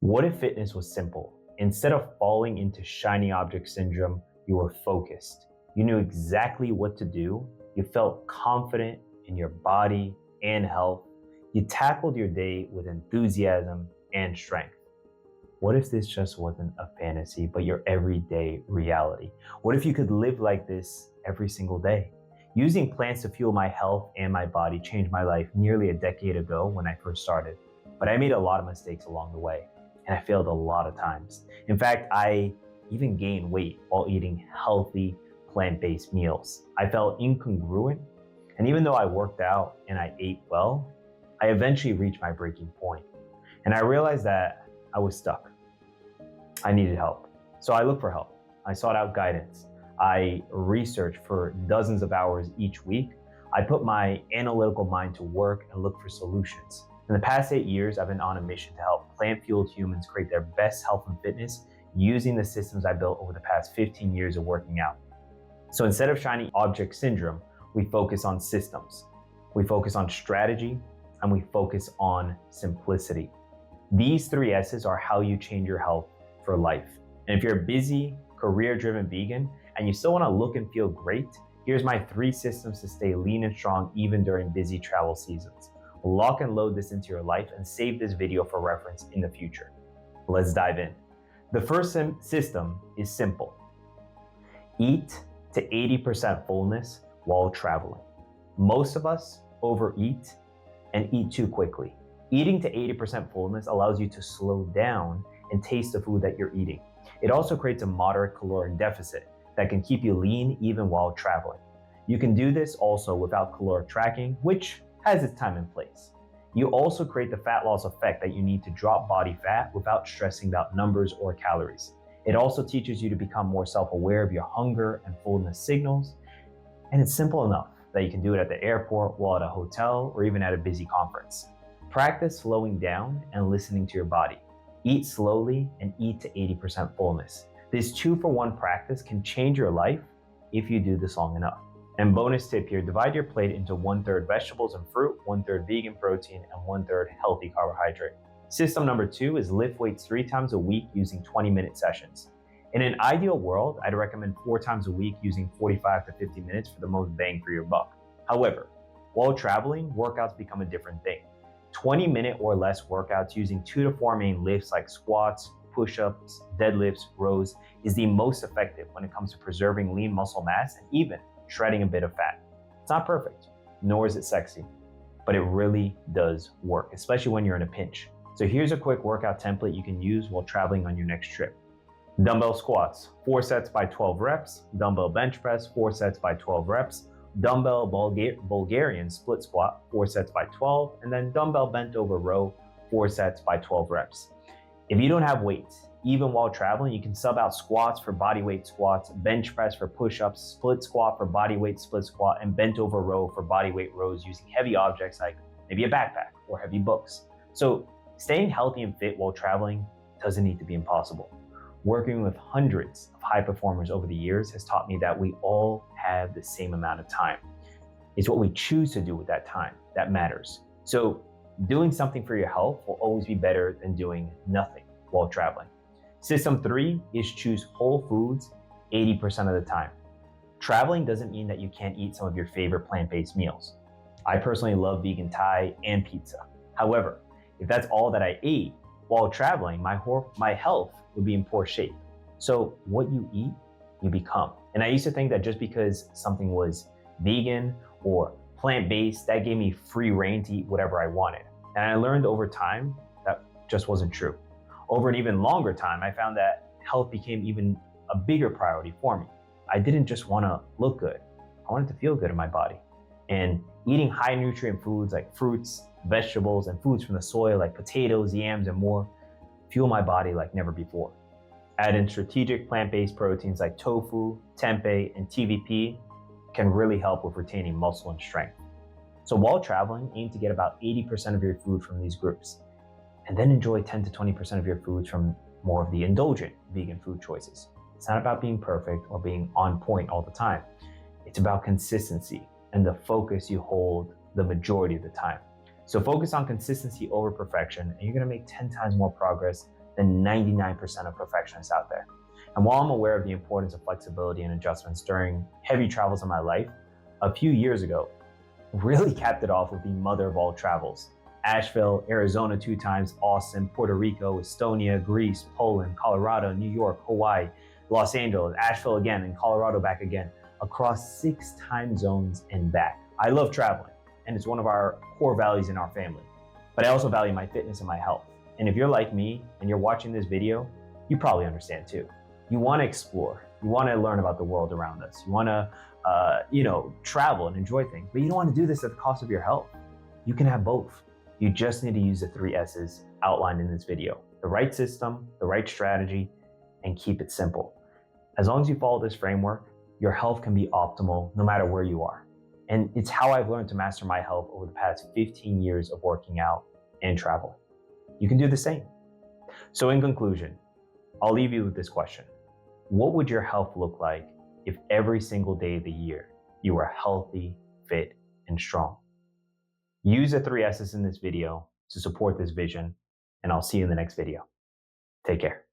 What if fitness was simple? Instead of falling into shiny object syndrome, you were focused. You knew exactly what to do. You felt confident in your body and health. You tackled your day with enthusiasm and strength. What if this just wasn't a fantasy, but your everyday reality? What if you could live like this every single day? Using plants to fuel my health and my body changed my life nearly a decade ago when I first started. But I made a lot of mistakes along the way, and I failed a lot of times. In fact, I even gained weight while eating healthy plant-based meals. I felt incongruent, and even though I worked out and I ate well, I eventually reached my breaking point. And I realized that I was stuck. I needed help. So I looked for help. I sought out guidance. I researched for dozens of hours each week. I put my analytical mind to work and looked for solutions. In the past 8 years, I've been on a mission to help plant-fueled humans create their best health and fitness using the systems I built over the past 15 years of working out. So instead of shiny object syndrome, we focus on systems. We focus on strategy, and we focus on simplicity. These 3 S's are how you change your health for life. And if you're a busy, career-driven vegan and you still want to look and feel great, here's my 3 systems to stay lean and strong even during busy travel seasons. Lock and load this into your life and save this video for reference in the future. Let's dive in. The first system is simple. Eat to 80% fullness while traveling. Most of us overeat and eat too quickly. Eating to 80% fullness allows you to slow down and taste the food that you're eating. It also creates a moderate caloric deficit that can keep you lean even while traveling. You can do this also without caloric tracking, which has its time and place. You also create the fat loss effect that you need to drop body fat without stressing about numbers or calories. It also teaches you to become more self-aware of your hunger and fullness signals. And it's simple enough that you can do it at the airport, while at a hotel, or even at a busy conference. Practice slowing down and listening to your body. Eat slowly and eat to 80% fullness. This 2-for-1 practice can change your life if you do this long enough. And bonus tip here, divide your plate into 1/3 vegetables and fruit, 1/3 vegan protein, and 1/3 healthy carbohydrate. System number 2 is lift weights 3 times a week using 20-minute sessions. In an ideal world, I'd recommend 4 times a week using 45 to 50 minutes for the most bang for your buck. However, while traveling, workouts become a different thing. 20-minute or less workouts using 2 to 4 main lifts like squats, push-ups, deadlifts, rows is the most effective when it comes to preserving lean muscle mass and even shredding a bit of fat. It's not perfect, nor is it sexy, but it really does work, especially when you're in a pinch. So here's a quick workout template you can use while traveling on your next trip. Dumbbell squats, 4 sets by 12 reps. Dumbbell bench press, 4 sets by 12 reps. Dumbbell Bulgarian split squat, 4 sets by 12. And then dumbbell bent over row, 4 sets by 12 reps. If you don't have weights, even while traveling, you can sub out squats for bodyweight squats, bench press for push-ups, split squat for bodyweight split squat, and bent over row for bodyweight rows using heavy objects like maybe a backpack or heavy books. So staying healthy and fit while traveling doesn't need to be impossible. Working with hundreds of high performers over the years has taught me that we all have the same amount of time. It's what we choose to do with that time that matters. So doing something for your health will always be better than doing nothing while traveling. System 3 is choose whole foods 80% of the time. Traveling doesn't mean that you can't eat some of your favorite plant-based meals. I personally love vegan Thai and pizza. However, if that's all that I ate while traveling, my health would be in poor shape. So what you eat, you become. And I used to think that just because something was vegan or plant-based, that gave me free reign to eat whatever I wanted. And I learned over time that just wasn't true. Over an even longer time, I found that health became even a bigger priority for me. I didn't just want to look good. I wanted to feel good in my body. And eating high nutrient foods like fruits, vegetables, and foods from the soil like potatoes, yams, and more fuel my body like never before. Add in strategic plant-based proteins like tofu, tempeh, and TVP can really help with retaining muscle and strength. So while traveling, aim to get about 80% of your food from these groups, and then enjoy 10 to 20% of your foods from more of the indulgent vegan food choices. It's not about being perfect or being on point all the time. It's about consistency and the focus you hold the majority of the time. So focus on consistency over perfection, and you're gonna make 10 times more progress than 99% of perfectionists out there. And while I'm aware of the importance of flexibility and adjustments during heavy travels in my life, a few years ago, really capped it off with the mother of all travels. Asheville, Arizona 2 times, Austin, Puerto Rico, Estonia, Greece, Poland, Colorado, New York, Hawaii, Los Angeles, Asheville again, and Colorado back again, across 6 time zones and back. I love traveling, and it's one of our core values in our family. But I also value my fitness and my health. And if you're like me and you're watching this video, you probably understand too. You want to explore. You want to learn about the world around us. You want to, travel and enjoy things. But you don't want to do this at the cost of your health. You can have both. You just need to use the 3 S's outlined in this video: the right system, the right strategy, and keep it simple. As long as you follow this framework, your health can be optimal no matter where you are. And it's how I've learned to master my health over the past 15 years of working out and travel. You can do the same. So in conclusion, I'll leave you with this question. What would your health look like if every single day of the year you were healthy, fit, and strong? Use the 3 S's in this video to support this vision, and I'll see you in the next video. Take care.